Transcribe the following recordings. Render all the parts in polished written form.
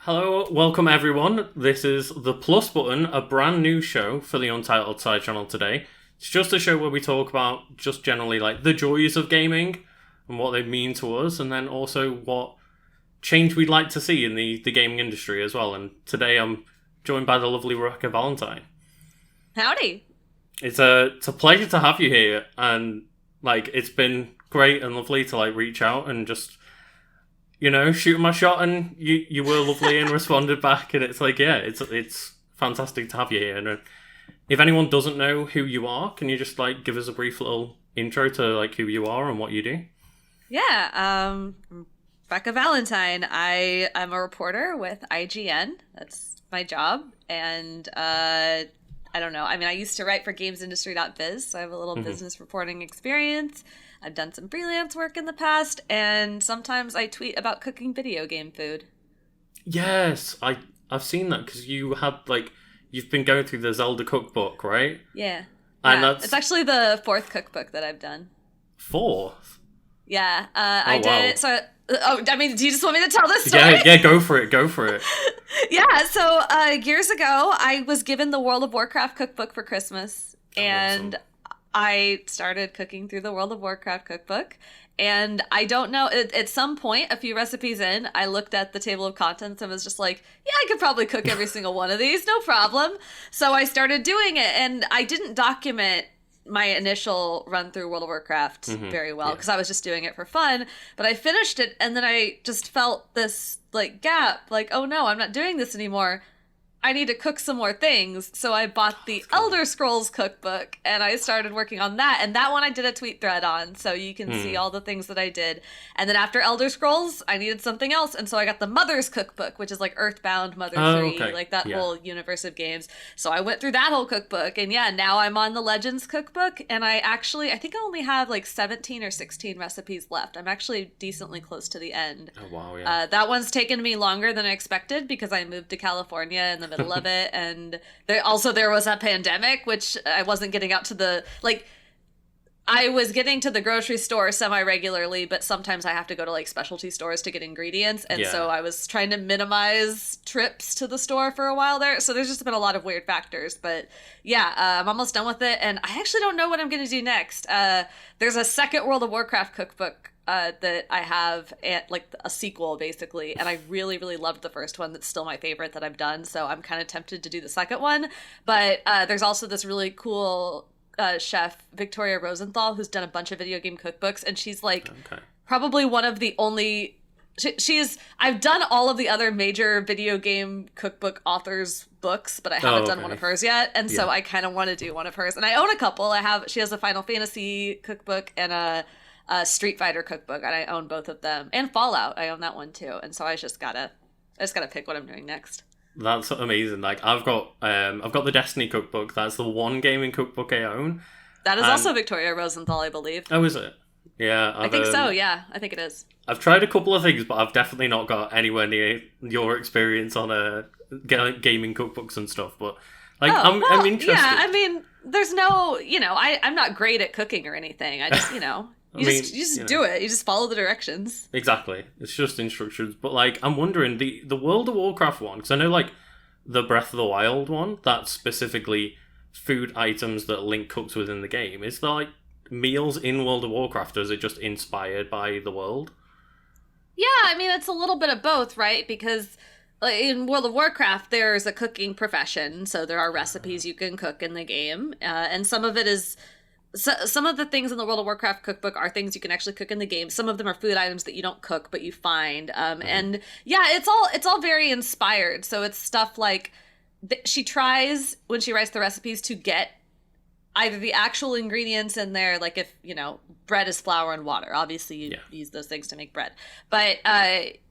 Hello, welcome everyone. This is The Plus Button, a brand new show for the Untitled side channel today. It's just a show where we talk about just generally like the joys of gaming and what they mean to us, and then also what change we'd like to see in the gaming industry as well. And today I'm joined by the lovely Rebekah Valentine. Howdy. It's a pleasure to have you here, and like it's been great and lovely to like reach out and just shoot my shot, and you were lovely and responded back, and it's like, yeah, it's fantastic to have you here. And if anyone doesn't know who you are, can you just like give us a brief little intro to like who you are and what you do? Yeah, Rebekah Valentine. I'm a reporter with IGN. That's my job, and I don't know. I mean, I used to write for gamesindustry.biz, so I have a little business reporting experience. I've done some freelance work in the past, and sometimes I tweet about cooking video game food. Yes, I've seen that because you've been going through the Zelda cookbook, right? Yeah. And It's actually the fourth cookbook that I've done. Fourth? Yeah, I did it. So, do you just want me to tell this story? Yeah, go for it. Yeah, so years ago, I was given the World of Warcraft cookbook for Christmas, and awesome. I started cooking through the World of Warcraft cookbook, and I don't know, at some point, a few recipes in, I looked at the table of contents and was just like, yeah, I could probably cook every single one of these, no problem. So I started doing it, and I didn't document my initial run through World of Warcraft very well, because I was just doing it for fun, but I finished it, and then I just felt this, like, gap, like, oh no, I'm not doing this anymore. I need to cook some more things. So I bought the Elder Scrolls cookbook, and I started working on that. And that one I did a tweet thread on, so you can see all the things that I did. And then after Elder Scrolls, I needed something else. And so I got the Mother's cookbook, which is like Earthbound, Mother 3, like that whole universe of games. So I went through that whole cookbook. And yeah, now I'm on the Legends cookbook. And I think I only have like 17 or 16 recipes left. I'm actually decently close to the end. Oh, wow, yeah. That one's taken me longer than I expected because I moved to California in the middle of it, and there was a pandemic, which I wasn't getting out to I was getting to the grocery store semi-regularly, but sometimes I have to go to like specialty stores to get ingredients, and so I was trying to minimize trips to the store for a while there, so there's just been a lot of weird factors, but yeah, I'm almost done with it, and I actually don't know what I'm going to do next. There's a second World of Warcraft cookbook that I have, like a sequel basically, and I really, really loved the first one. That's still my favorite that I've done, so I'm kind of tempted to do the second one. But there's also this really cool chef, Victoria Rosenthal, who's done a bunch of video game cookbooks, and she's like probably one of the only... I've done all of the other major video game cookbook authors' books, but I haven't done one of hers yet, and so I kind of want to do one of hers. And I own a couple. She has a Final Fantasy cookbook and a Street Fighter cookbook, and I own both of them. And Fallout, I own that one too. And so I just gotta pick what I'm doing next. That's amazing. Like I've got the Destiny cookbook. That's the one gaming cookbook I own. That is also Victoria Rosenthal, I believe. Oh, is it? Yeah, I think so. Yeah, I think it is. I've tried a couple of things, but I've definitely not got anywhere near your experience on gaming cookbooks and stuff. But like, I'm interested. Yeah, I mean, there's no, I'm not great at cooking or anything. I just, You just do it. You just follow the directions. Exactly. It's just instructions. But, like, I'm wondering, the World of Warcraft one, because I know, like, the Breath of the Wild one, that's specifically food items that Link cooks within the game. Is there, like, meals in World of Warcraft, or is it just inspired by the world? Yeah, I mean, it's a little bit of both, right? Because in World of Warcraft, there's a cooking profession, so there are recipes you can cook in the game, and some of it is... So, some of the things in the World of Warcraft cookbook are things you can actually cook in the game. Some of them are food items that you don't cook, but you find. And yeah, it's all very inspired. So it's stuff like she tries, when she writes the recipes, to get either the actual ingredients in there, like if, bread is flour and water. Obviously, you use those things to make bread. But,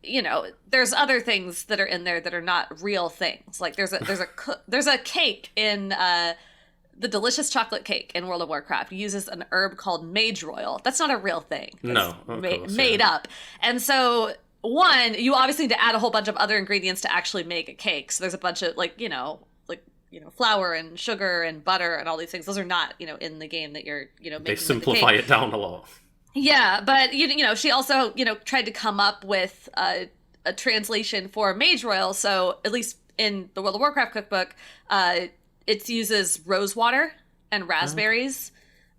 there's other things that are in there that are not real things. Like there's a cake in... the delicious chocolate cake in World of Warcraft uses an herb called mage royal. That's not a real thing. That's made up. And so, one, you obviously need to add a whole bunch of other ingredients to actually make a cake. So there's a bunch of, flour and sugar and butter and all these things. Those are not, in the game that you're, making. They simplify it down a lot. Yeah, but, she also, tried to come up with a translation for Mage Royal. So at least in the World of Warcraft cookbook, it uses rose water and raspberries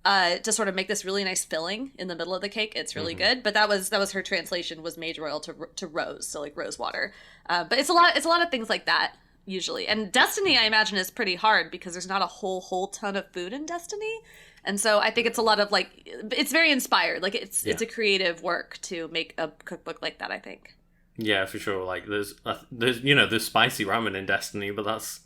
to sort of make this really nice filling in the middle of the cake. It's really good. But that was her translation, was Mage Royal to rose, so like rose water. But it's a lot of things like that usually. And Destiny, I imagine, is pretty hard because there's not a whole ton of food in Destiny. And so I think it's a lot of like, it's very inspired. Like it's a creative work to make a cookbook like that, I think. Yeah, for sure. Like there's there's spicy ramen in Destiny, but that's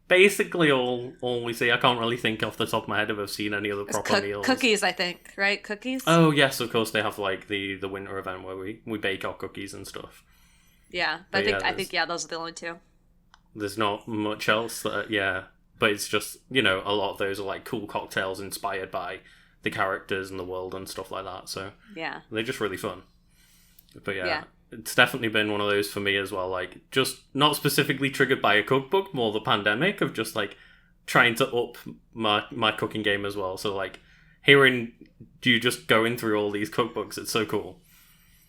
basically all we see. I can't really think off the top of my head if I've seen any other proper meals. Cookies, I think, right? Cookies? Oh yes, of course they have like the winter event where we bake our cookies and stuff. Yeah, but I think those are the only two. There's not much else but it's just, a lot of those are like cool cocktails inspired by the characters and the world and stuff like that. So yeah, they're just really fun. But it's definitely been one of those for me as well. Like, just not specifically triggered by a cookbook, more the pandemic of just like trying to up my cooking game as well. So like hearing you just going through all these cookbooks, it's so cool.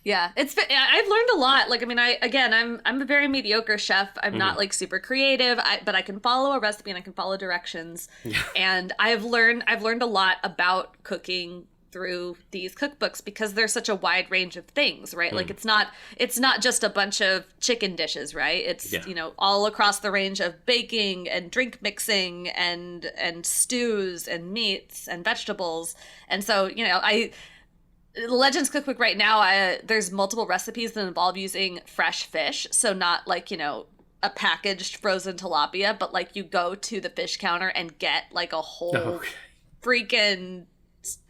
Yeah, I've learned a lot. Like, I mean, I'm a very mediocre chef. I'm not like super creative, but I can follow a recipe and I can follow directions. Yeah. And I've learned a lot about cooking through these cookbooks because there's such a wide range of things, right? Like it's not just a bunch of chicken dishes, right? It's all across the range of baking and drink mixing and stews and meats and vegetables. And so, Legends Cookbook right now, there's multiple recipes that involve using fresh fish. So not like, a packaged frozen tilapia, but like you go to the fish counter and get like a whole freaking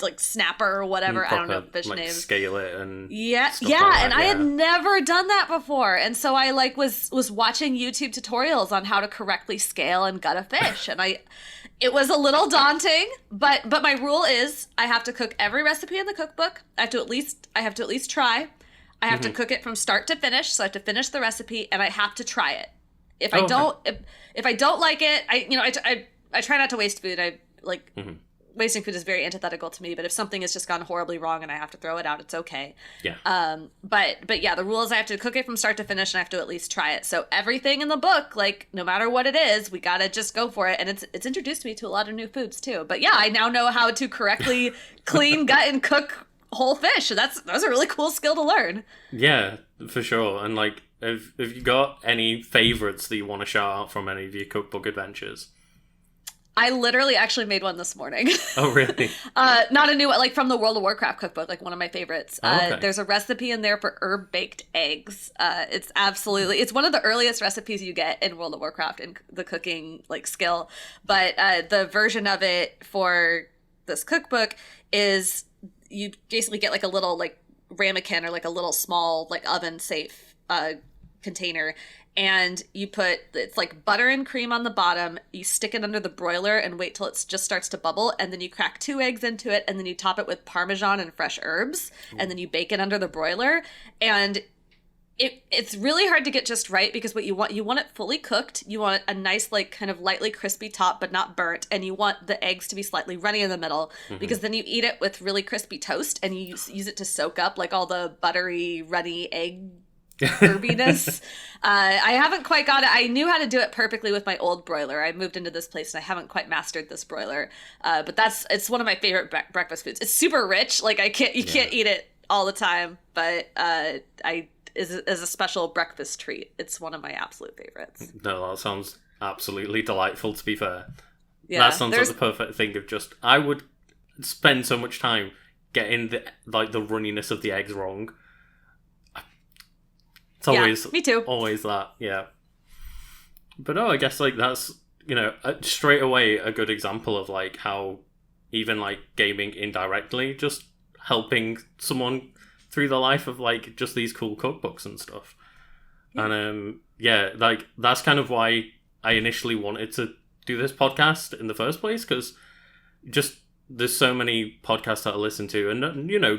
like snapper or whatever. I don't know fish like names. Scale it and and I had never done that before, and so I like was watching YouTube tutorials on how to correctly scale and gut a fish, and it was a little daunting, but my rule is I have to cook every recipe in the cookbook. I have to at least try. I have to cook it from start to finish, so I have to finish the recipe and I have to try it. If I don't like it, I try not to waste food. I like wasting food is very antithetical to me, but if something has just gone horribly wrong and I have to throw it out, it's okay. Yeah. But yeah, the rule is I have to cook it from start to finish and I have to at least try it. So everything in the book, like no matter what it is, we gotta just go for it. And it's introduced me to a lot of new foods too. But yeah, I now know how to correctly clean, gut, and cook whole fish. So that's a really cool skill to learn. Yeah, for sure. And like, have you got any favorites that you want to shout out from any of your cookbook adventures? I literally actually made one this morning. Oh, really? Not a new one, like from the World of Warcraft cookbook, like one of my favorites. Okay. There's a recipe in there for herb-baked eggs. It's one of the earliest recipes you get in World of Warcraft in the cooking like skill. But the version of it for this cookbook is you basically get like a little like ramekin or like a little small like oven-safe container. And you it's like butter and cream on the bottom. You stick it under the broiler and wait till it just starts to bubble. And then you crack 2 eggs into it. And then you top it with Parmesan and fresh herbs. And then you bake it under the broiler. And it's really hard to get just right because what you want it fully cooked. You want a nice, like kind of lightly crispy top, but not burnt. And you want the eggs to be slightly runny in the middle because then you eat it with really crispy toast and you use it to soak up like all the buttery, runny egg herbiness. I haven't quite got it. I knew how to do it perfectly with my old broiler. I moved into this place and I haven't quite mastered this broiler. But it's one of my favorite breakfast foods. It's super rich. Like can't eat it all the time, but is a special breakfast treat. It's one of my absolute favorites. No, that sounds absolutely delightful, to be fair. Yeah, that sounds like the perfect thing of just, I would spend so much time getting the runniness of the eggs wrong. It's always, me too. Always that, yeah. But I guess like that's, straight away a good example of like how even like gaming indirectly just helping someone through the life of like just these cool cookbooks and stuff. Yeah. And like that's kind of why I initially wanted to do this podcast in the first place, because just there's so many podcasts that I listen to, and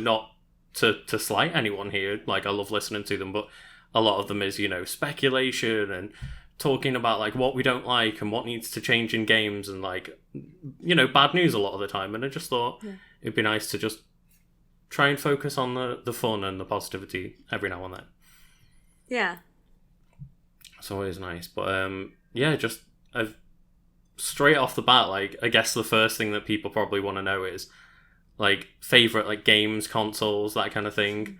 not to slight anyone here, like I love listening to them, but a lot of them is, speculation and talking about like what we don't like and what needs to change in games and like, bad news a lot of the time. And I just thought it'd be nice to just try and focus on the fun and the positivity every now and then. Yeah. It's always nice. But yeah, just straight off the bat, like, I guess the first thing that people probably want to know is, like, favorite, like, games, consoles, that kind of thing.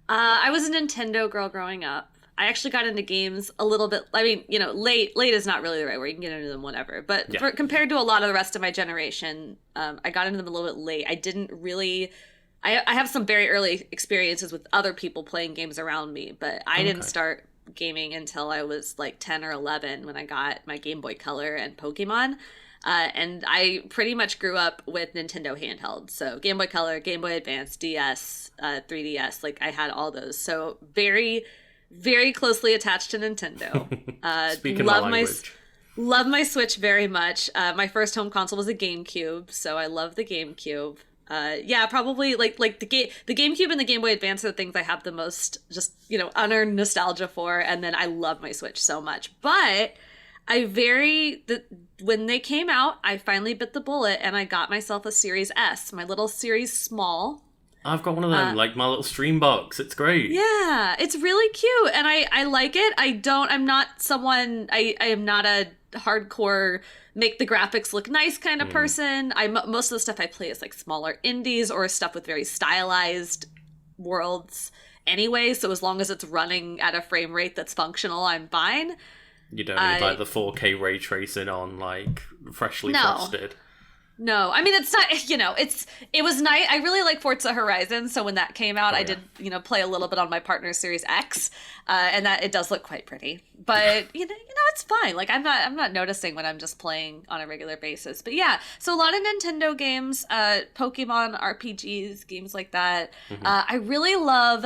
I was a Nintendo girl growing up. I actually got into games a little bit. I mean, you know, late is not really the right word. You can get into them whenever. But compared to a lot of the rest of my generation, I got into them a little bit late. I didn't really. I have some very early experiences with other people playing games around me, but I didn't start gaming until I was like 10 or 11 when I got my Game Boy Color and Pokémon. And I pretty much grew up with Nintendo handhelds. So Game Boy Color, Game Boy Advance, DS, 3DS, like I had all those. So very, very closely attached to Nintendo. Speaking my language. Love my Switch very much. My first home console was a GameCube, so I love the GameCube. Yeah, probably like the GameCube and the Game Boy Advance are the things I have the most just, you know, unearned nostalgia for, and then I love my Switch so much. But when they came out, I finally bit the bullet and I got myself a Series S, my little Series Small. I've got one of them, like my little stream box. It's great. Yeah, it's really cute, and I like it. I'm not someone. I am not a hardcore make the graphics look nice kind of person. Most of the stuff I play is like smaller indies or stuff with very stylized worlds anyway. So as long as it's running at a frame rate that's functional, I'm fine. You don't need like the 4K ray tracing on like freshly frosted. No, I mean, it's not, you know, it was nice. I really like Forza Horizon. So when that came out, I did, you know, play a little bit on my partner's Series X, and that it does look quite pretty, but you know, it's fine. Like I'm not noticing when I'm just playing on a regular basis, but yeah. So a lot of Nintendo games, Pokemon RPGs, games like that. I really love.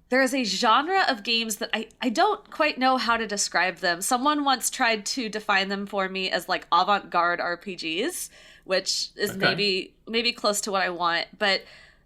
There is a genre of games that I don't quite know how to describe them. Someone once tried to define them for me as like avant-garde RPGs, which is maybe close to what I want, but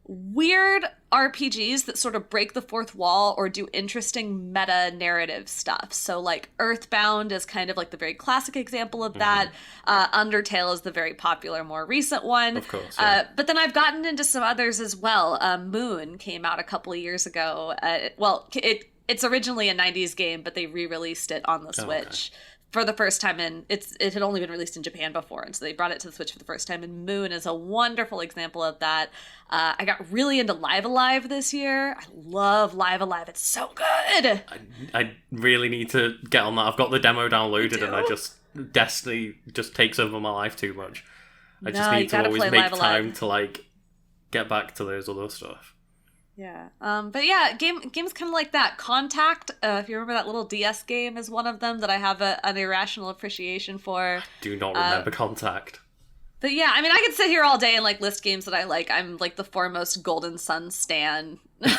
weird RPGs that sort of break the fourth wall or do interesting meta narrative stuff. So like Earthbound is kind of like the very classic example of that. Undertale is the very popular, more recent one. Of course. Yeah. But then I've gotten into some others as well. Moon came out a couple of years ago. It's originally a 90s game, but they re-released it on the Switch. For the first time it had only been released in Japan before, and so they brought it to the Switch for the first time, and Moon is a wonderful example of that. I got really into Live Alive this year. I love Live Alive. It's so good. I really need to get on that. I've got the demo downloaded, and Destiny just takes over my life too much. I just need to always make time to like get back to those other stuff. Yeah. But yeah, games kind of like that. Contact, if you remember that little DS game, is one of them that I have an irrational appreciation for. I do not remember Contact. But yeah, I mean, I could sit here all day and like list games that I like. I'm like the foremost Golden Sun stan. And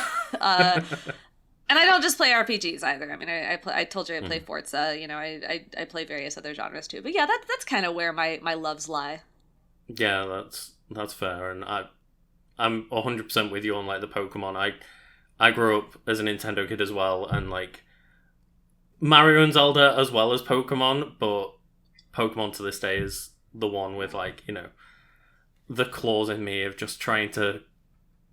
I don't just play RPGs either. I mean, I told you I play Forza. You know, I play various other genres too. But yeah, that's kind of where my loves lie. Yeah, that's fair, and I'm 100% with you on like the Pokemon. I grew up as a Nintendo kid as well, and like Mario and Zelda as well as Pokemon, but Pokemon to this day is the one with like, you know, the claws in me of just trying to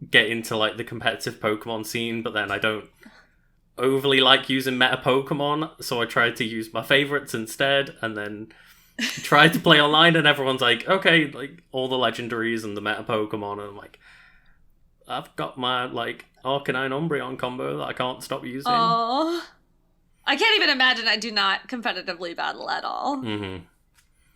get into like the competitive Pokemon scene, but then I don't overly like using meta Pokemon, so I tried to use my favorites instead, and then tried to play online, and everyone's like, okay, like all the legendaries and the meta Pokemon, and I'm like, I've got my like Arcanine Umbreon combo that I can't stop using. Oh, I can't even imagine. I do not competitively battle at all.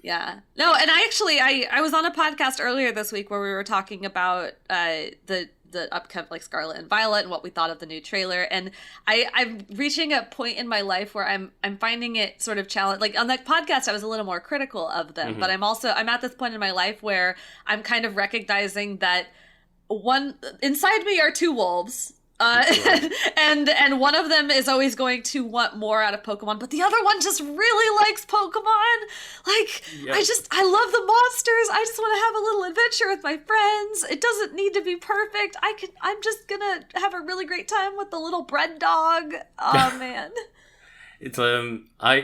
Yeah, no, and I was on a podcast earlier this week where we were talking about the upcoming like Scarlet and Violet and what we thought of the new trailer, and I'm reaching a point in my life where I'm finding it sort of challenging. Like on that podcast I was a little more critical of them, but I'm at this point in my life where I'm kind of recognizing that one inside me are two wolves, and one of them is always going to want more out of Pokemon, but the other one just really likes Pokemon. Like, yep. I love the monsters. I just want to have a little adventure with my friends. It doesn't need to be perfect. I'm just gonna have a really great time with the little bread dog. Oh man. It's I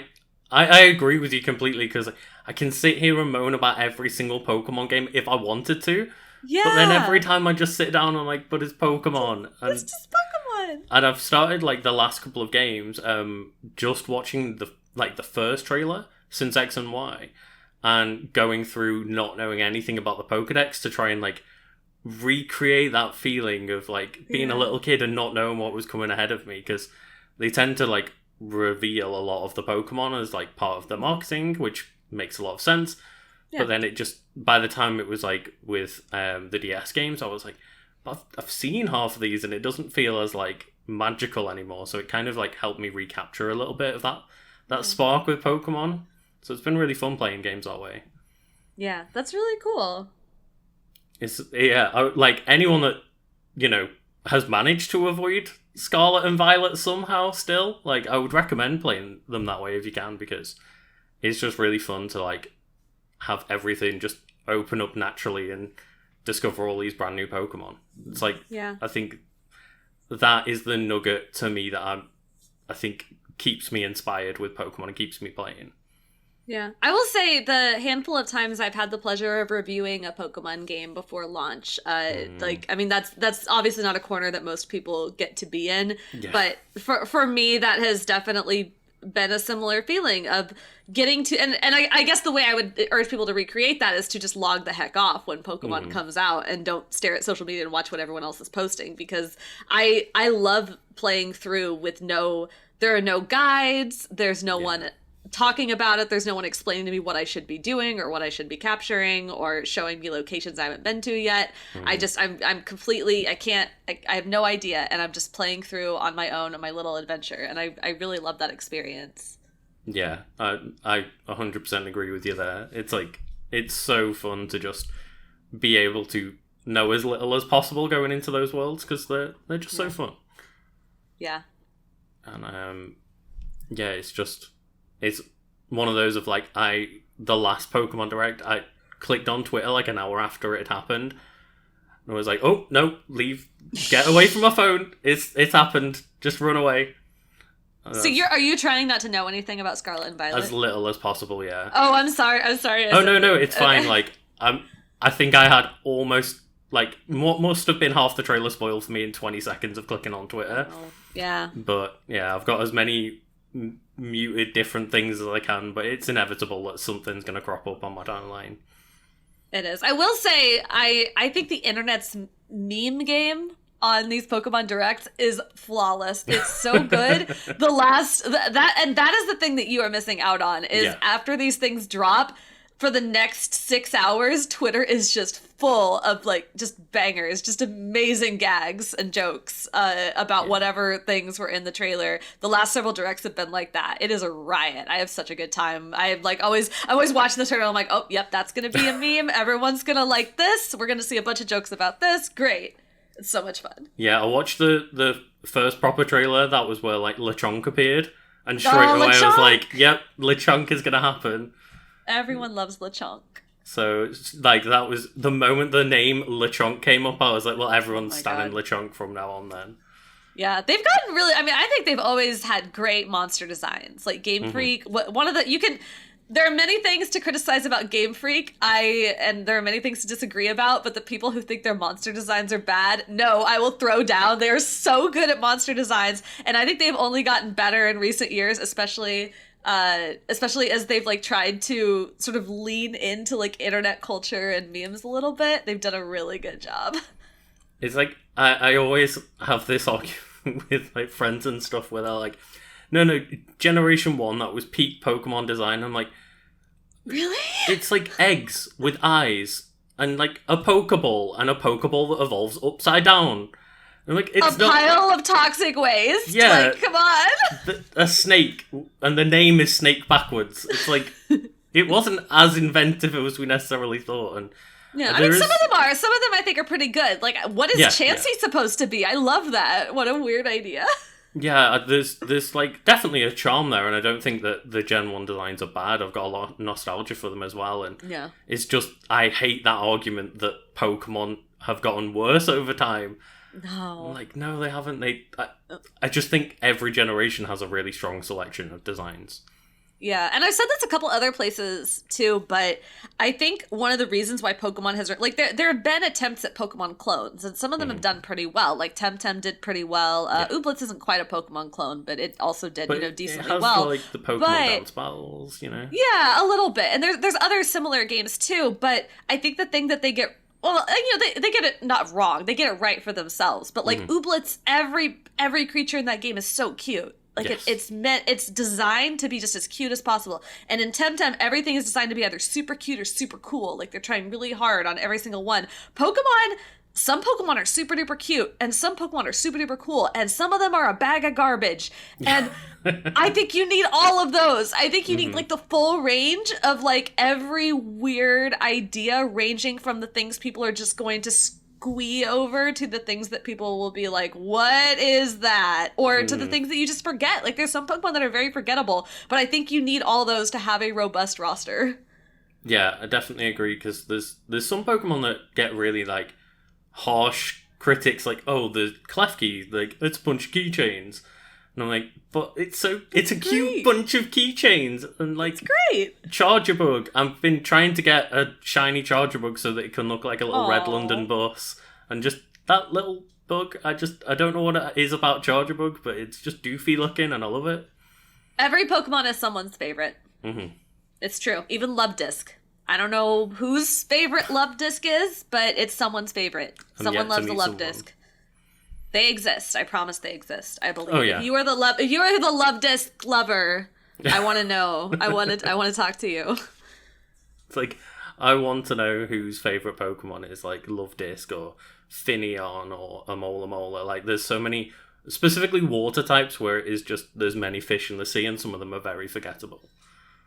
agree with you completely, because I can sit here and moan about every single Pokemon game if I wanted to. Yeah. But then every time I just sit down, I'm like, but it's Pokemon. It's just Pokemon. Pokemon! And I've started, like, the last couple of games, just watching the first trailer since X and Y, and going through not knowing anything about the Pokedex to try and, like, recreate that feeling of, like, being a little kid and not knowing what was coming ahead of me, because they tend to, like, reveal a lot of the Pokemon as, like, part of the marketing, which makes a lot of sense. But then it just, by the time it was, like, with the DS games, I was like, I've seen half of these and it doesn't feel as, like, magical anymore. So it kind of, like, helped me recapture a little bit of that spark with Pokemon. So it's been really fun playing games that way. Yeah, that's really cool. Like, anyone that, you know, has managed to avoid Scarlet and Violet somehow still, like, I would recommend playing them that way if you can, because it's just really fun to, like, have everything just open up naturally and discover all these brand new Pokemon. It's like, I think that is the nugget to me that I think keeps me inspired with Pokemon and keeps me playing. Yeah. I will say the handful of times I've had the pleasure of reviewing a Pokemon game before launch, like, I mean, that's obviously not a corner that most people get to be in, but for me, that has definitely been a similar feeling of getting to, and I guess the way I would urge people to recreate that is to just log the heck off when Pokemon comes out and don't stare at social media and watch what everyone else is posting, because I love playing through with there are no guides, there's no one talking about it, there's no one explaining to me what I should be doing or what I should be capturing or showing me locations I haven't been to yet. I'm completely, I have no idea, and I'm just playing through on my own on my little adventure, and I really love that experience. Yeah, I 100% agree with you there. It's like, it's so fun to just be able to know as little as possible going into those worlds, because they're just so fun. Yeah. And it's one of those of, like, the last Pokemon Direct, I clicked on Twitter like an hour after it had happened, and I was like, oh, no, leave, get away from my phone, it's happened, just run away. So are you trying not to know anything about Scarlet and Violet? As little as possible, yeah. Oh, I'm sorry. Oh, no, it's fine, like, I think I had almost, like, what must have been half the trailer spoiled for me in 20 seconds of clicking on Twitter. Oh, yeah. But, yeah, I've got as many muted different things as I can, but it's inevitable that something's going to crop up on my timeline. It is. I will say, I think the internet's meme game on these Pokemon Directs is flawless. It's so good. That is the thing that you are missing out on, is after these things drop, for the next 6 hours, Twitter is just full of, like, just bangers, just amazing gags and jokes about whatever things were in the trailer. The last several directs have been like that. It is a riot. I have such a good time. I always watch the trailer. I'm like, oh, yep, that's gonna be a meme. Everyone's gonna like this. We're gonna see a bunch of jokes about this. Great. It's so much fun. Yeah, I watched the first proper trailer. That was where, like, Lechonk appeared, and straight away Lechonk! I was like, yep, Lechonk is gonna happen. Everyone loves Lechonk. So, like, that was the moment the name Lechonk came up, I was like, well, everyone's standing Lechonk from now on then. Yeah, they've gotten really, I mean, I think they've always had great monster designs. Like, Game Freak, there are many things to criticize about Game Freak, and there are many things to disagree about, but the people who think their monster designs are bad, no, I will throw down. They are so good at monster designs, and I think they've only gotten better in recent years, especially as they've, like, tried to sort of lean into, like, internet culture and memes a little bit. They've done a really good job. It's like, I always have this argument with, like, friends and stuff where they're like, no, Generation 1, that was peak Pokemon design. I'm like, really? It's like eggs with eyes and, like, a Pokeball, and a Pokeball that evolves upside down. I'm like, it's pile of toxic waste? Yeah. Like, come on. A snake, and the name is Snake backwards. It's like, it wasn't as inventive as we necessarily thought. And yeah, I mean, some of them are. Some of them I think are pretty good. Like, what is Chansey supposed to be? I love that. What a weird idea. Yeah, there's like, definitely a charm there, and I don't think that the Gen 1 designs are bad. I've got a lot of nostalgia for them as well, and it's just, I hate that argument that Pokemon have gotten worse over time. No. Like, no, they haven't. I just think every generation has a really strong selection of designs. Yeah, and I've said this a couple other places too, but I think one of the reasons why Pokemon has, like, there have been attempts at Pokemon clones, and some of them have done pretty well. Like Temtem did pretty well. Ooblets isn't quite a Pokemon clone, but it also did, But decently it has, well. like, the Pokemon bounce battles, Yeah, a little bit, and there's other similar games too. But I think the thing that they get, well, they get it not wrong, they get it right for themselves. But like Ooblets, every creature in that game is so cute. Like, yes. It's designed to be just as cute as possible. And in Temtem, everything is designed to be either super cute or super cool. Like, they're trying really hard on every single one. Some Pokemon are super duper cute, and some Pokemon are super duper cool, and some of them are a bag of garbage. And I think you need all of those. I think you need, like, the full range of, like, every weird idea, ranging from the things people are just going to squee over to the things that people will be like, what is that? Or to the things that you just forget. Like, there's some Pokemon that are very forgettable, but I think you need all those to have a robust roster. Yeah, I definitely agree, because there's some Pokemon that get really, like, harsh critics, like, oh, the Klefki, like, it's a bunch of keychains. And I'm like, but it's a cute bunch of keychains. And, like, it's great. Charger Bug. I've been trying to get a shiny Charger Bug so that it can look like a little red London bus. And just that little bug, I don't know what it is about Charger Bug, but it's just doofy looking and I love it. Every Pokemon is someone's favorite. It's true. Even Luvdisc. I don't know whose favorite Luvdisc is, but it's someone's favorite. Someone loves a Luvdisc. They exist. I promise they exist. I believe. Oh, yeah. If you are the Luvdisc lover, I want to know. I want to talk to you. It's like, I want to know whose favorite Pokemon is, like, Luvdisc or Finneon or Alola. Like, there's so many, specifically water types, where it is just, there's many fish in the sea, and some of them are very forgettable.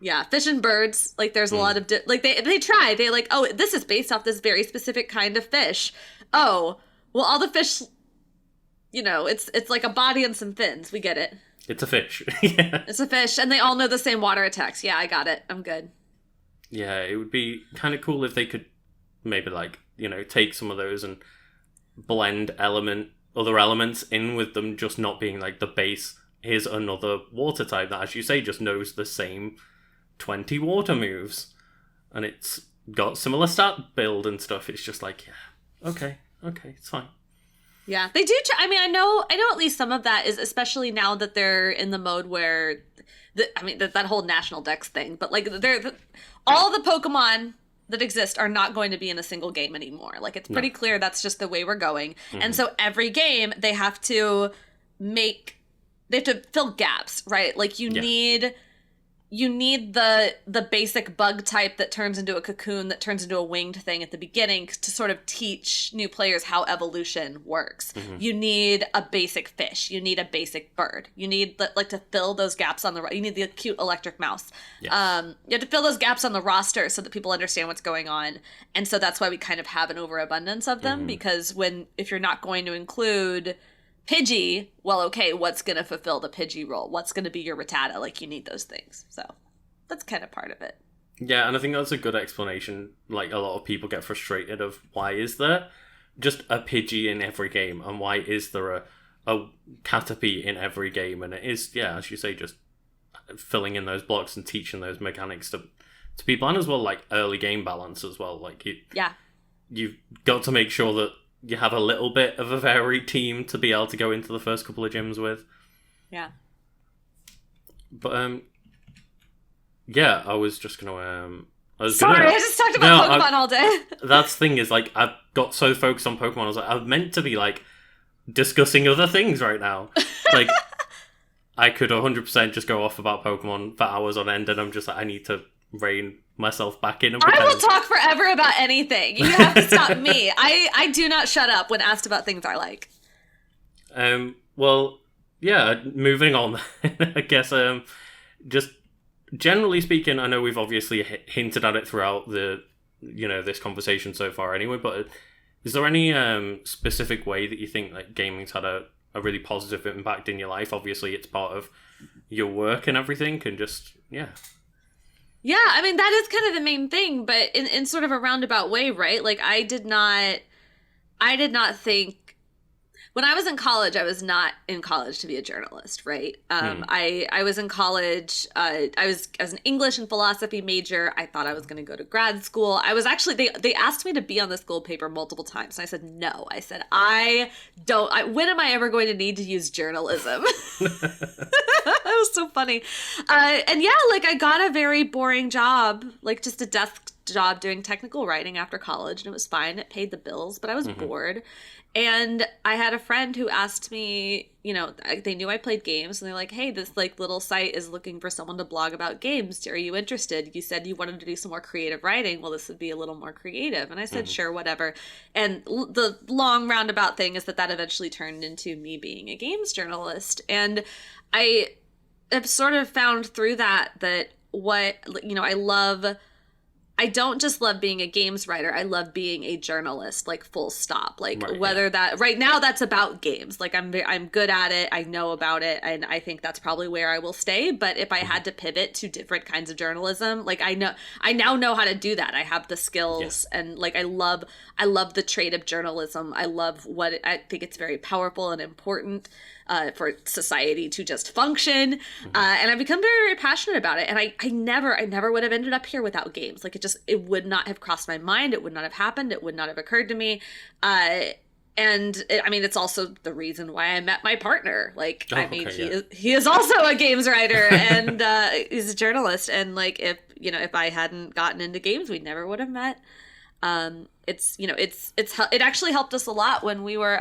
Yeah, fish and birds. Like, there's a lot of like they try. They like, oh, this is based off this very specific kind of fish. Oh, well, all the fish, it's like a body and some fins. We get it. It's a fish. Yeah. It's a fish, and they all know the same water attacks. Yeah, I got it. I'm good. Yeah, it would be kind of cool if they could maybe, like, take some of those and blend other elements in with them, just not being like the base. Here's another water type that, as you say, just knows the same 20 water moves, and it's got similar stat build and stuff. It's just like, yeah, okay, it's fine. Yeah, they do. I mean, I know at least some of that is, especially now that they're in the mode where, that whole national dex thing. But like, all the Pokemon that exist are not going to be in a single game anymore. Like, it's pretty clear that's just the way we're going. And so every game they have to fill gaps, right? Like, you need the basic bug type that turns into a cocoon, that turns into a winged thing at the beginning, to sort of teach new players how evolution works. You need a basic fish. You need a basic bird. You need to fill those gaps on you need the cute electric mouse. Yes. You have to fill those gaps on the roster so that people understand what's going on. And so that's why we kind of have an overabundance of them, because if you're not going to include Pidgey, well, okay, what's going to fulfill the Pidgey role? What's going to be your Rattata? Like, you need those things. So that's kind of part of it. Yeah, and I think that's a good explanation. Like, a lot of people get frustrated of, why is there just a Pidgey in every game? And why is there a Caterpie in every game? And it is, yeah, as you say, just filling in those blocks and teaching those mechanics to people. And as well, like, early game balance as well. Like, you've got to make sure that you have a little bit of a varied team to be able to go into the first couple of gyms with. Yeah. But, yeah, I was just gonna, I just talked about Pokemon all day. That's the thing, is, like, I've got so focused on Pokemon, I was like, I'm meant to be, like, discussing other things right now. Like, I could 100% just go off about Pokemon for hours on end, and I'm just like, I need to rein myself back in and pretend. I will talk forever about anything. You have to stop me. I do not shut up when asked about things I like. Well, yeah, moving on. I guess, just generally speaking, I know we've obviously hinted at it throughout this conversation so far anyway, but is there any specific way that you think, like, gaming's had a really positive impact in your life? Obviously, it's part of your work and everything, and just, yeah. Yeah, I mean, that is kind of the main thing, but in sort of a roundabout way, right? Like, I did not think, when I was in college, I was not in college to be a journalist, right? I was in college. I was an English and philosophy major. I thought I was going to go to grad school. I was actually they asked me to be on the school paper multiple times, and I said no. I said I don't. When am I ever going to need to use journalism? That was so funny. And yeah, like I got a very boring job, like just a desk job doing technical writing after college, and it was fine. It paid the bills, but I was bored. And I had a friend who asked me, you know, they knew I played games, and they're like, hey, this like little site is looking for someone to blog about games. Are you interested? You said you wanted to do some more creative writing. Well, this would be a little more creative. And I said, sure, whatever. And the long roundabout thing is that eventually turned into me being a games journalist. And I have sort of found through that what, you know, I don't just love being a games writer. I love being a journalist, like full stop. Like whether that right now that's about games. Like I'm good at it. I know about it, and I think that's probably where I will stay. But if I had to pivot to different kinds of journalism, like I now know how to do that. I have the skills, and like I love the trade of journalism. I love I think it's very powerful and important. For society to just function. And I've become very, very passionate about it. And I never would have ended up here without games. Like it would not have crossed my mind. It would not have happened. It would not have occurred to me. It's also the reason why I met my partner. Like, he is also a games writer and he's a journalist. And like, if I hadn't gotten into games, we never would have met. It actually helped us a lot when we were,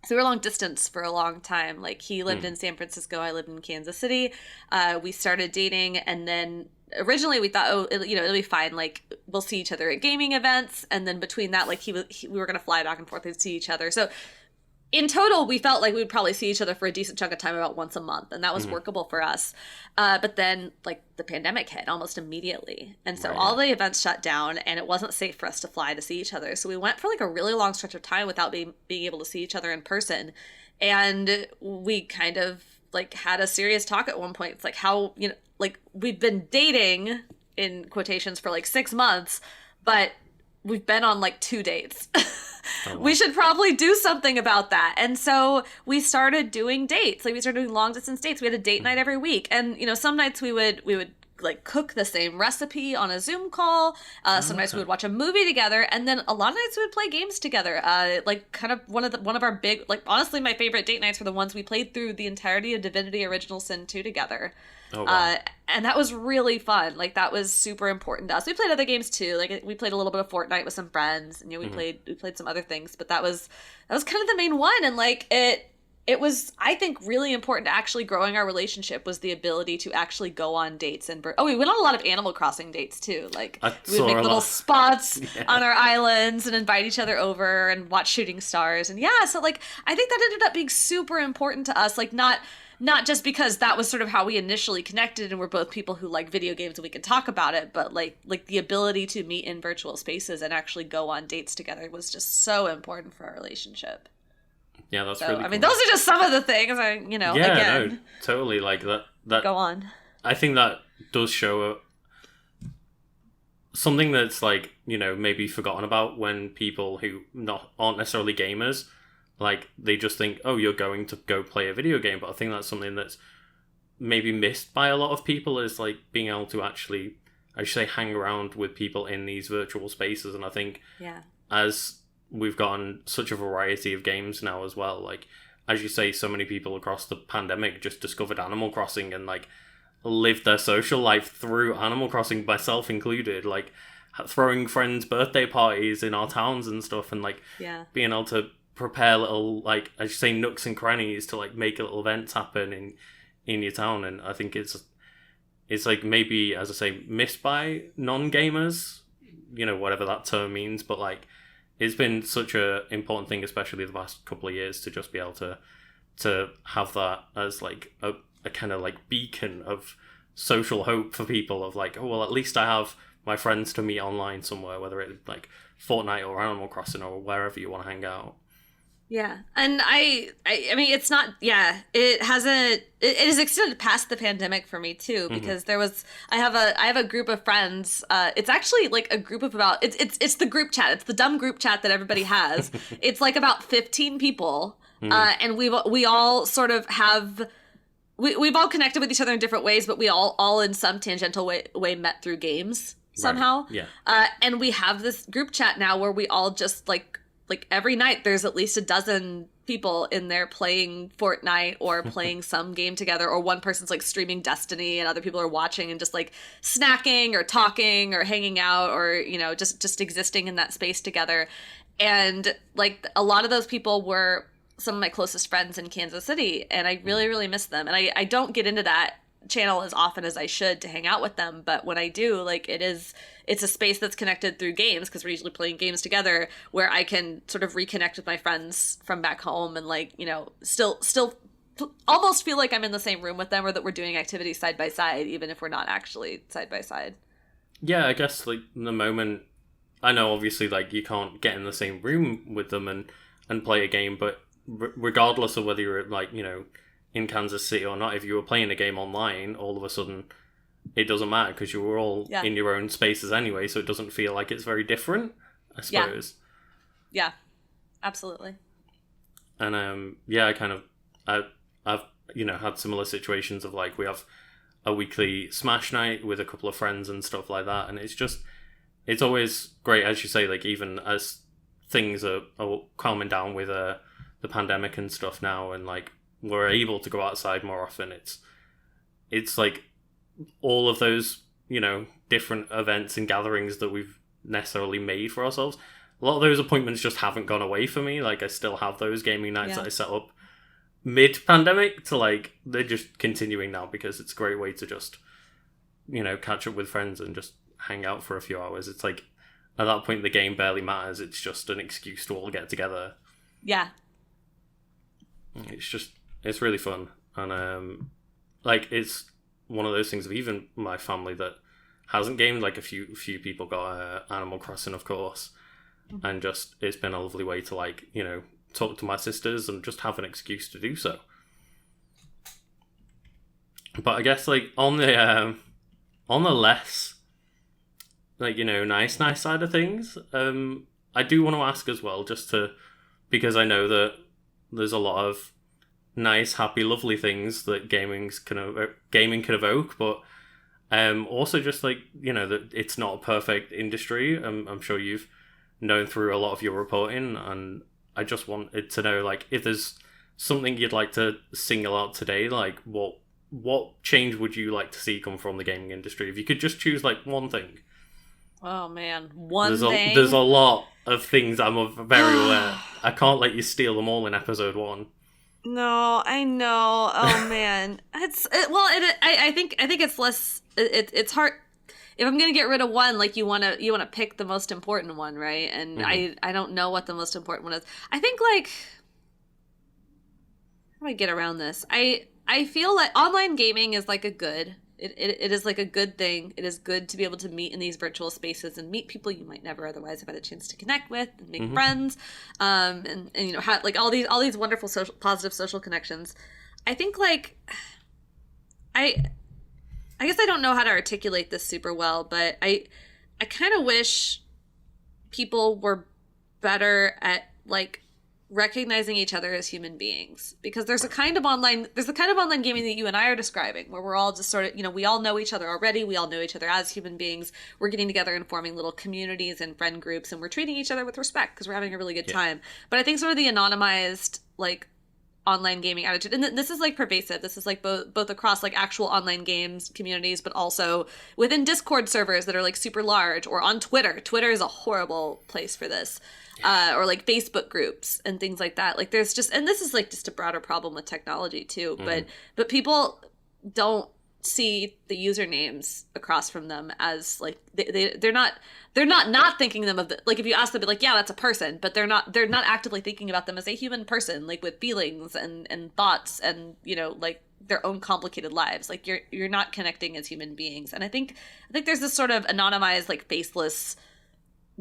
so we were long distance for a long time. Like he lived in San Francisco, I lived in Kansas City. We started dating, and then originally we thought, it'll be fine. Like we'll see each other at gaming events, and then between that, like we were gonna fly back and forth and see each other. So in total, we felt like we'd probably see each other for a decent chunk of time, about once a month, and that was workable for us. But then, like, the pandemic hit almost immediately, and so all the events shut down, and it wasn't safe for us to fly to see each other. So we went for like a really long stretch of time without being able to see each other in person, and we kind of like had a serious talk at one point. It's like how like we've been dating in quotations for like 6 months, but we've been on like 2 dates. Oh, wow. We should probably do something about that. And so we started doing dates. Like we started doing long distance dates. We had a date night every week. And, some nights we would like cook the same recipe on a Zoom call. Sometimes we would watch a movie together. And then a lot of nights we would play games together. Like kind of one of our big, like honestly, my favorite date nights were the ones we played through the entirety of Divinity Original Sin 2 together. Oh, wow. And that was really fun. Like that was super important to us. We played other games too. Like we played a little bit of Fortnite with some friends, and we played some other things. But that was kind of the main one. And like it was, I think, really important to actually growing our relationship was the ability to actually go on dates. And we went on a lot of Animal Crossing dates too. Like we would make little spots on our islands and invite each other over and watch shooting stars. And so like I think that ended up being super important to us. Like not just because that was sort of how we initially connected and we're both people who like video games and we can talk about it, but like the ability to meet in virtual spaces and actually go on dates together was just so important for our relationship. Yeah, that's really cool. I mean, those are just some of the things again. No, totally. Like that go on. I think that does show something that's like, maybe forgotten about when people who aren't necessarily gamers, like, they just think, oh, you're going to go play a video game. But I think that's something that's maybe missed by a lot of people, is, like, being able to actually, I should say, hang around with people in these virtual spaces. And I think as we've gotten such a variety of games now as well, like, as you say, so many people across the pandemic just discovered Animal Crossing and, like, lived their social life through Animal Crossing, myself included, like, throwing friends' birthday parties in our towns and stuff, and, like, being able to prepare little, like, as you say, nooks and crannies to like make little events happen in your town. And I think it's like maybe, as I say, missed by non-gamers, whatever that term means, but like it's been such a important thing, especially the past couple of years, to just be able to have that as like a kind of like beacon of social hope for people, of like, oh well, at least I have my friends to meet online somewhere, whether it's like Fortnite or Animal Crossing or wherever you want to hang out. Yeah. And I mean, it's not, yeah, it hasn't, it has extended past the pandemic for me too, because I have a group of friends. It's actually like a group of about, it's the group chat. It's the dumb group chat that everybody has. It's like about 15 people. And we all sort of have, we've all connected with each other in different ways, but we all in some tangential way met through games somehow. Right. Yeah. And we have this group chat now where we all just like every night there's at least a dozen people in there playing Fortnite or playing some game together, or one person's like streaming Destiny and other people are watching and just like snacking or talking or hanging out, or, you know, just existing in that space together. And like a lot of those people were some of my closest friends in Kansas City, and I really, really miss them. And I don't get into that channel as often as I should to hang out with them, but when I do, like, it's a space that's connected through games, because we're usually playing games together, where I can sort of reconnect with my friends from back home and, like, you know, still almost feel like I'm in the same room with them, or that we're doing activities side by side, even if we're not actually side by side. Yeah, I guess, like, the moment, I know obviously, like, you can't get in the same room with them and play a game, but regardless of whether you're, like, you know, in Kansas City or not, if you were playing a game online, all of a sudden it doesn't matter, because you were all in your own spaces anyway, so it doesn't feel like it's very different, I suppose. Yeah, absolutely. And I've you know, had similar situations of, like, we have a weekly Smash night with a couple of friends and stuff like that, and it's always great, as you say, like, even as things are calming down with the pandemic and stuff now, and, like, we're able to go outside more often. It's like all of those, you know, different events and gatherings that we've necessarily made for ourselves. A lot of those appointments just haven't gone away for me. Like, I still have those gaming nights that I set up mid-pandemic to, like, they're just continuing now, because it's a great way to just, you know, catch up with friends and just hang out for a few hours. It's like, at that point, the game barely matters. It's just an excuse to all get together. Yeah. It's really fun, and like, it's one of those things of even my family that hasn't gamed, like, a few people got Animal Crossing, of course, and just, it's been a lovely way to, like, you know, talk to my sisters and just have an excuse to do so. But I guess, like, on the less, like, you know, nice side of things, I do want to ask as well, because I know that there's a lot of nice, happy, lovely things that gaming can evoke, but also just, like, you know, that it's not a perfect industry. I'm sure you've known through a lot of your reporting, and I just wanted to know, like, if there's something you'd like to single out today, like, what change would you like to see come from the gaming industry if you could just choose, like, one thing? Oh man, thing. There's a lot of things, I'm very aware. I can't let you steal them all in episode 1. No, I know. Oh man, I think it's less. It's hard. If I'm gonna get rid of one, like, you wanna pick the most important one, right? And I don't know what the most important one is. I think, like, how do I get around this? I feel like online gaming is like a good. It is like a good thing. It is good to be able to meet in these virtual spaces and meet people you might never otherwise have had a chance to connect with and make friends, and you know, have, like, all these wonderful positive social connections. I think, like, I guess I don't know how to articulate this super well, but I kind of wish people were better at, like, recognizing each other as human beings, because there's the kind of online gaming that you and I are describing, where we're all just sort of, you know, we all know each other already, we all know each other as human beings, we're getting together and forming little communities and friend groups, and we're treating each other with respect because we're having a really good time. But I think sort of the anonymized, like, online gaming attitude, and this is, like, pervasive, this is, like, both across, like, actual online games communities, but also within Discord servers that are, like, super large, or on Twitter is a horrible place for this. Or, like, Facebook groups and things like that. Like, there's just, and this is, like, just a broader problem with technology too, but people don't see the usernames across from them as, like, they're not thinking them of the, like, if you ask them, like, yeah, that's a person, but they're not actively thinking about them as a human person, like, with feelings and thoughts and, you know, like, their own complicated lives. Like, you're not connecting as human beings. And I think there's this sort of anonymized, like, faceless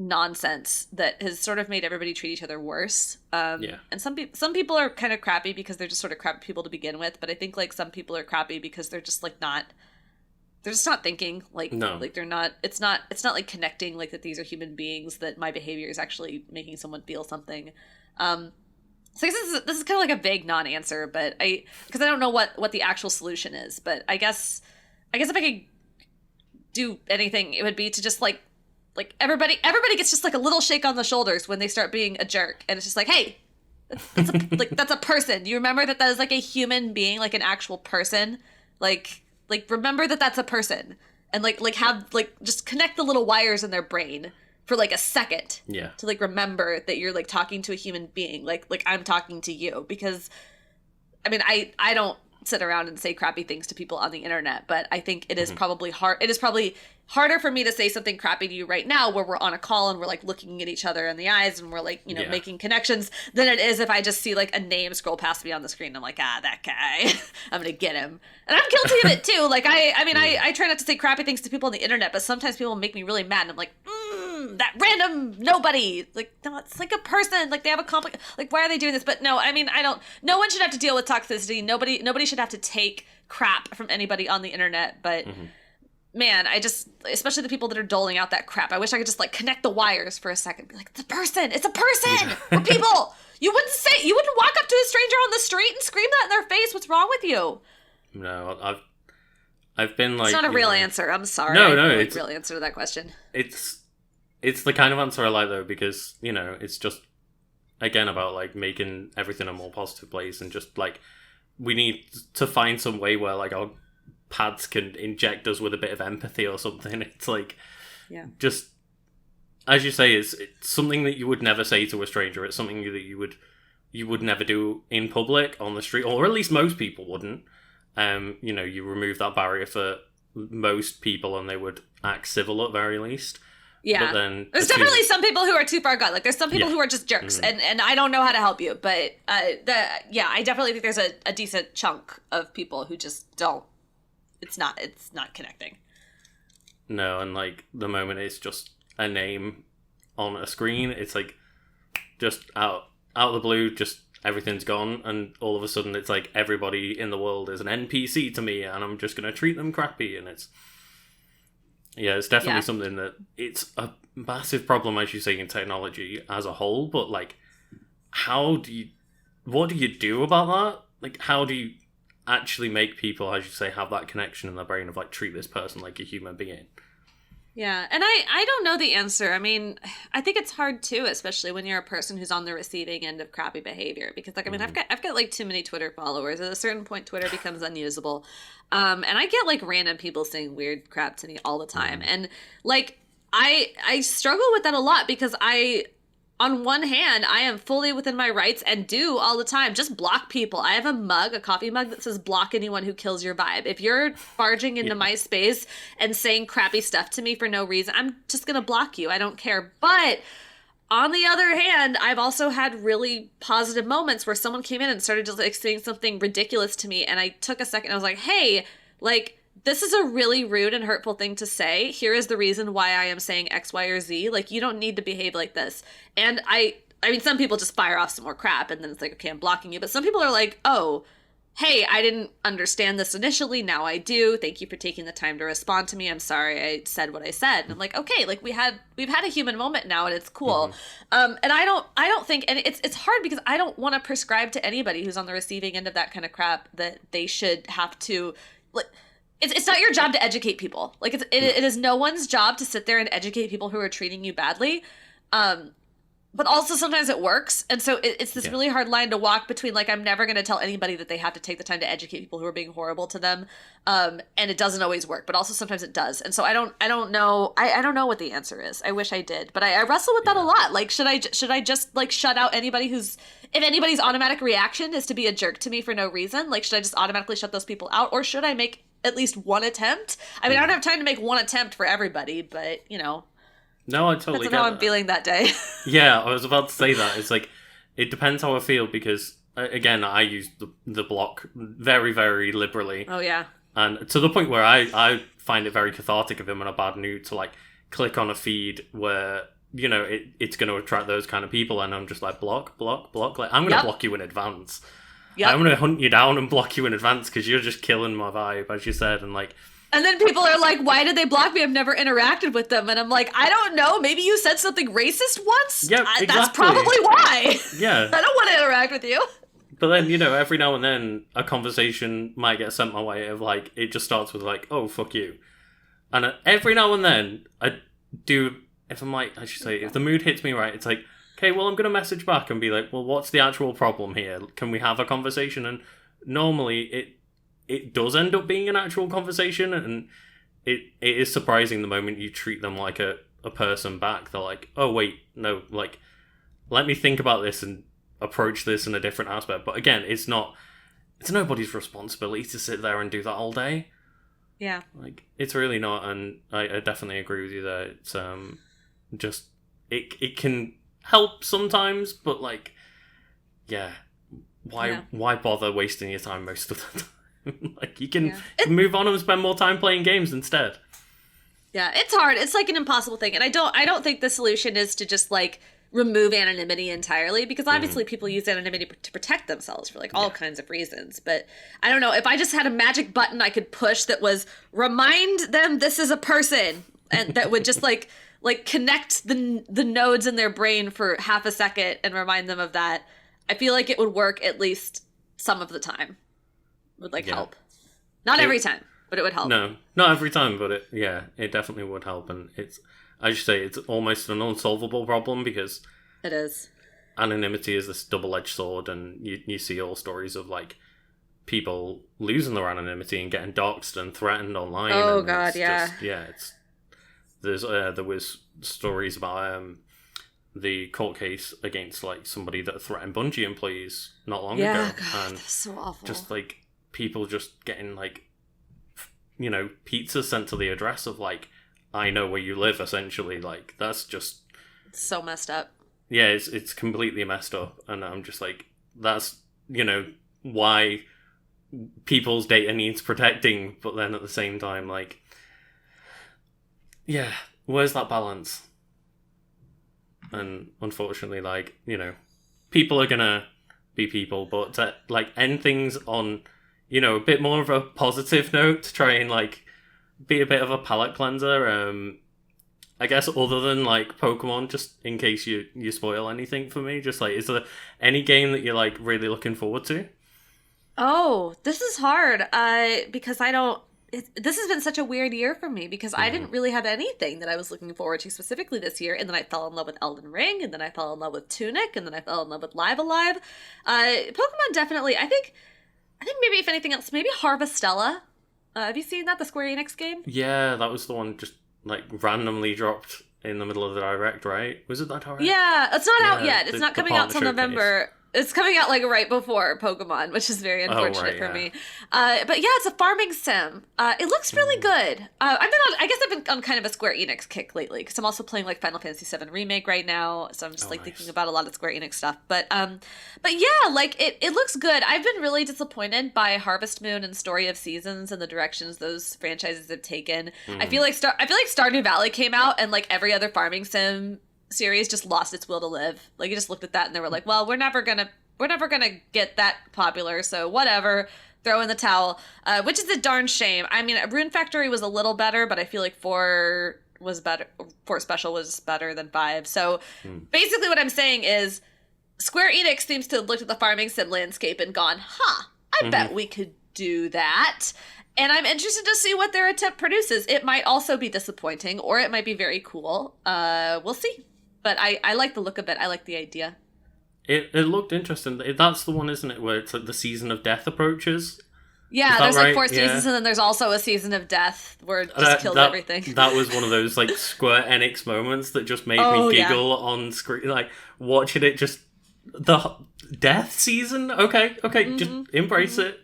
nonsense that has sort of made everybody treat each other worse. Yeah. And some people are kind of crappy because they're just sort of crappy people to begin with. But I think like some people are crappy because they're just like not. They're just not thinking like like they're not. It's not like connecting like that. These are human beings. That my behavior is actually making someone feel something. So I guess this is kind of like a vague non-answer, but because I don't know what the actual solution is. But I guess if I could do anything, it would be to just like everybody gets just like a little shake on the shoulders when they start being a jerk, and it's just like, hey, that's a person. Do you remember that is like a human being, like an actual person? Like remember that that's a person, and like have like just connect the little wires in their brain for like a second. Yeah. To like remember that you're like talking to a human being, like I'm talking to you, because I mean I don't sit around and say crappy things to people on the internet, but I think it is probably hard. It is probably harder for me to say something crappy to you right now where we're on a call and we're like looking at each other in the eyes and we're like, you know, making connections, than it is if I just see like a name scroll past me on the screen. I'm like, that guy, I'm gonna get him. And I'm guilty of it too. Like I try not to say crappy things to people on the internet, but sometimes people make me really mad and I'm like, that random nobody. Like, no, it's like a person. Like they have a complex, like why are they doing this? But no, I mean, no one should have to deal with toxicity. Nobody should have to take crap from anybody on the internet, but man, especially the people that are doling out that crap, I wish I could just like connect the wires for a second. Be like, it's a person. We're people. You wouldn't walk up to a stranger on the street and scream that in their face. What's wrong with you? No, I've been like, it's not a real answer. I'm sorry. No, it's a real answer to that question. It's the kind of answer I like though, because, you know, it's just, again, about like making everything a more positive place, and just like, we need to find some way where like our pads can inject us with a bit of empathy or something. It's like, just, as you say, it's something that you would never say to a stranger. It's something that you would never do in public on the street, or at least most people wouldn't. You know, you remove that barrier for most people and they would act civil at very least. Yeah, but then there's definitely some people who are too far gone. Like there's some people who are just jerks, and I don't know how to help you. But I definitely think there's a decent chunk of people who just don't. It's not connecting. No, and like the moment it's just a name on a screen, it's like just out of the blue, just everything's gone, and all of a sudden it's like everybody in the world is an NPC to me, and I'm just gonna treat them crappy, and it's. Yeah, it's definitely something that it's a massive problem, as you say, in technology as a whole. But like, what do you do about that? Like, how do you actually make people, as you say, have that connection in their brain of like, treat this person like a human being? Yeah, and I don't know the answer. I mean, I think it's hard too, especially when you're a person who's on the receiving end of crappy behavior. Because like, I mean, I've got like too many Twitter followers. At a certain point, Twitter becomes unusable, and I get like random people saying weird crap to me all the time, and like I struggle with that a lot because on one hand, I am fully within my rights and do all the time just block people. I have a coffee mug that says block anyone who kills your vibe. If you're barging into my space and saying crappy stuff to me for no reason, I'm just going to block you. I don't care. But on the other hand, I've also had really positive moments where someone came in and started just like saying something ridiculous to me. And I took a second. I was like, hey, like, this is a really rude and hurtful thing to say. Here is the reason why I am saying X, Y, or Z. Like, you don't need to behave like this. And I mean, some people just fire off some more crap and then it's like, okay, I'm blocking you. But some people are like, oh, hey, I didn't understand this initially. Now I do. Thank you for taking the time to respond to me. I'm sorry I said what I said. And I'm like, okay, like we've had a human moment now and it's cool. And I don't think, and it's hard because I don't want to prescribe to anybody who's on the receiving end of that kind of crap that they should have to, like, it's not your job to educate people. Like it is no one's job to sit there and educate people who are treating you badly. But also sometimes it works. And so it's this really hard line to walk between like, I'm never going to tell anybody that they have to take the time to educate people who are being horrible to them. And it doesn't always work, but also sometimes it does. And so I don't know. I don't know what the answer is. I wish I did, but I wrestle with that a lot. Like, should I just like shut out anybody if anybody's automatic reaction is to be a jerk to me for no reason, like, should I just automatically shut those people out? Or should I make at least one attempt? I mean, I don't have time to make one attempt for everybody, but you know. No, I totally that's get how that. I'm feeling that day. Yeah, I was about to say that. It's like, it depends how I feel because, again, I use the block very, very liberally. Oh, yeah. And to the point where I find it very cathartic if I'm in a bad mood to, like, click on a feed where it's going to attract those kind of people, and I'm just like, block. Like, I'm going to block you in advance. Yep. I'm going to hunt you down and block you in advance because you're just killing my vibe, as you said, and like... And then people are like, why did they block me? I've never interacted with them. And I'm like, I don't know. Maybe you said something racist once? Yeah, exactly. That's probably why. Yeah. I don't want to interact with you. But then, every now and then, a conversation might get sent my way of, like, it just starts with, like, oh, fuck you. And every now and then, I do, if I'm like, I should say, if the mood hits me right, it's like, okay, well, I'm going to message back and be like, well, what's the actual problem here? Can we have a conversation? And normally, it does end up being an actual conversation, and it is surprising the moment you treat them like a person back. They're like, oh, wait, no, like, let me think about this and approach this in a different aspect. But again, it's nobody's responsibility to sit there and do that all day. Yeah. Like, it's really not, and I definitely agree with you there. It's just, it can help sometimes, but like, yeah, why bother wasting your time most of the time? Like, you can move on and spend more time playing games instead. Yeah, it's hard. It's like an impossible thing. And I don't think the solution is to just like remove anonymity entirely, because obviously people use anonymity to protect themselves for like all kinds of reasons. But I don't know, if I just had a magic button I could push that was remind them this is a person, and that would just like connect the nodes in their brain for half a second and remind them of that, I feel like it would work at least some of the time. Would help. Not every time, but it would help. No, not every time, but it definitely would help. And it's, I should say, it's almost an unsolvable problem, because it is. Anonymity is this double-edged sword, and you see all stories of like people losing their anonymity and getting doxxed and threatened online. Oh and God, yeah. There was stories about the court case against like somebody that threatened Bungie employees not long ago. God, and that's so awful. Just like people just getting like, pizza sent to the address of like, I know where you live, essentially. Like, that's just... It's so messed up. Yeah, it's completely messed up. And I'm just like, that's, why people's data needs protecting. But then at the same time, like, yeah, where's that balance? And unfortunately, like, people are gonna be people, but to, like, end things on, a bit more of a positive note, to try and, like, be a bit of a palate cleanser. I guess other than like Pokemon, just in case you spoil anything for me, just like, is there any game that you're like really looking forward to? Oh, this is hard. Because this has been such a weird year for me, because I didn't really have anything that I was looking forward to specifically this year. And then I fell in love with Elden Ring, and then I fell in love with Tunic, and then I fell in love with Live Alive. Pokemon definitely. I think maybe if anything else, maybe Harvestella. Have you seen that, the Square Enix game? Yeah, that was the one just like randomly dropped in the middle of the direct, right? Was it that direct? Yeah, it's not out yet. It's not coming out till November. It's coming out like right before Pokemon, which is very unfortunate for me. But yeah, it's a farming sim. It looks really good. I've been on kind of a Square Enix kick lately, because I'm also playing like Final Fantasy VII Remake right now, so I'm just thinking about a lot of Square Enix stuff. But yeah, like it looks good. I've been really disappointed by Harvest Moon and Story of Seasons and the directions those franchises have taken. I feel like Stardew Valley came out, and like every other farming sim series just lost its will to live. Like, you just looked at that and they were like, well, we're never gonna get that popular, so whatever, throw in the towel, which is a darn shame. I mean, Rune Factory was a little better, but I feel like 4 Special was better than 5. So basically what I'm saying is Square Enix seems to have looked at the farming sim landscape and gone, I bet we could do that. And I'm interested to see what their attempt produces. It might also be disappointing, or it might be very cool. We'll see. But I like the look of it. I like the idea. It looked interesting. That's the one, isn't it, where it's like the season of death approaches? Yeah, there's like 4 seasons, and then there's also a season of death where it just kills everything. That was one of those like Square Enix moments that just made me giggle on screen. Like, watching it, just the death season? Okay, just embrace it.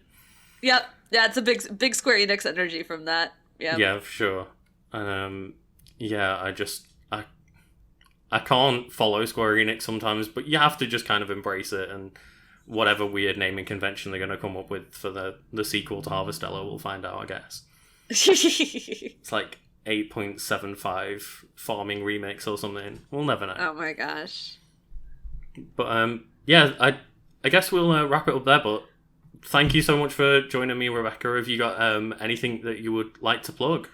Yep. Yeah, it's a big Square Enix energy from that. Yeah. Yeah, for sure. I can't follow Square Enix sometimes, but you have to just kind of embrace it, and whatever weird naming convention they're going to come up with for the sequel to Harvestella, we'll find out, I guess. It's like, 8.75 farming remix or something. We'll never know. Oh my gosh. But yeah, I guess we'll wrap it up there. But thank you so much for joining me, Rebecca. Have you got anything that you would like to plug?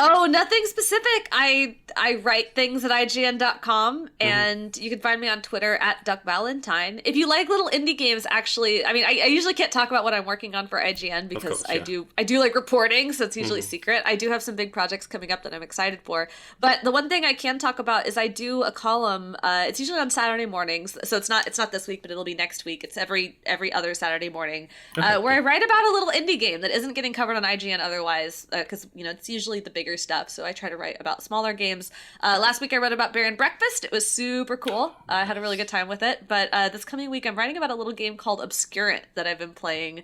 Oh, nothing specific. I write things at IGN.com, and you can find me on Twitter at Duck Valentine. If you like little indie games, actually, I mean, I usually can't talk about what I'm working on for IGN because I do like reporting, so it's usually secret. I do have some big projects coming up that I'm excited for. But the one thing I can talk about is I do a column. It's usually on Saturday mornings, so it's not this week, but it'll be next week. It's every other Saturday morning, where I write about a little indie game that isn't getting covered on IGN otherwise, because it's usually the bigger stuff, so I try to write about smaller games. Last week I read about Bear and Breakfast. It was super cool. I had a really good time with it, but this coming week I'm writing about a little game called Obscurant that I've been playing,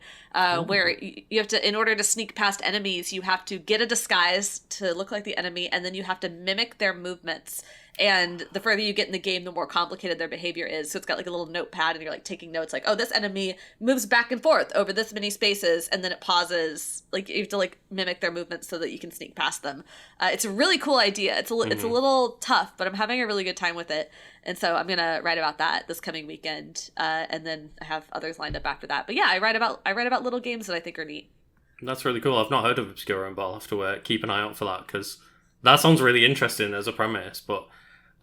where you have to, in order to sneak past enemies, you have to get a disguise to look like the enemy, and then you have to mimic their movements. And the further you get in the game, the more complicated their behavior is. So it's got like a little notepad, and you're like taking notes, like, oh, this enemy moves back and forth over this many spaces, and then it pauses. Like you have to like mimic their movements so that you can sneak past them. It's a really cool idea. It's a little tough, but I'm having a really good time with it. And so I'm gonna write about that this coming weekend, and then I have others lined up after that. But yeah, I write about little games that I think are neat. That's really cool. I've not heard of Obscurant, but I'll have to keep an eye out for that, because that sounds really interesting as a premise. But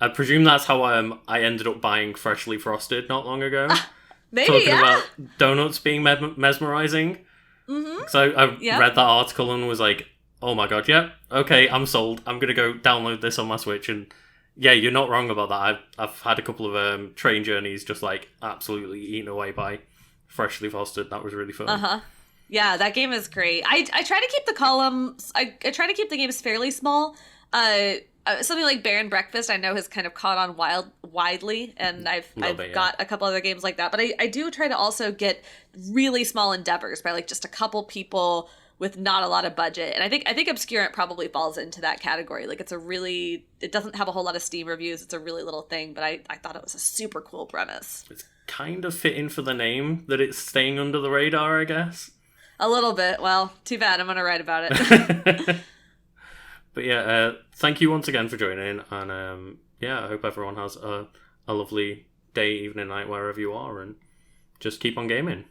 I presume that's how I ended up buying Freshly Frosted not long ago. Maybe, talking about donuts being mesmerizing. So I read that article and was like, oh my god, yeah, okay, I'm sold. I'm going to go download this on my Switch. And yeah, you're not wrong about that. I've had a couple of train journeys just like absolutely eaten away by Freshly Frosted. That was really fun. Yeah, that game is great. I try to keep the columns, I try to keep the games fairly small. Something like Bear and Breakfast I know has kind of caught on widely, and I've got a couple other games like that. But I do try to also get really small endeavors by like just a couple people with not a lot of budget. And I think Obscurant probably falls into that category. Like it doesn't have a whole lot of Steam reviews. It's a really little thing, but I thought it was a super cool premise. It's kind of fitting for the name that it's staying under the radar, I guess. A little bit. Well, too bad. I'm going to write about it. But yeah, thank you once again for joining, and yeah, I hope everyone has a lovely day, evening, night, wherever you are, and just keep on gaming.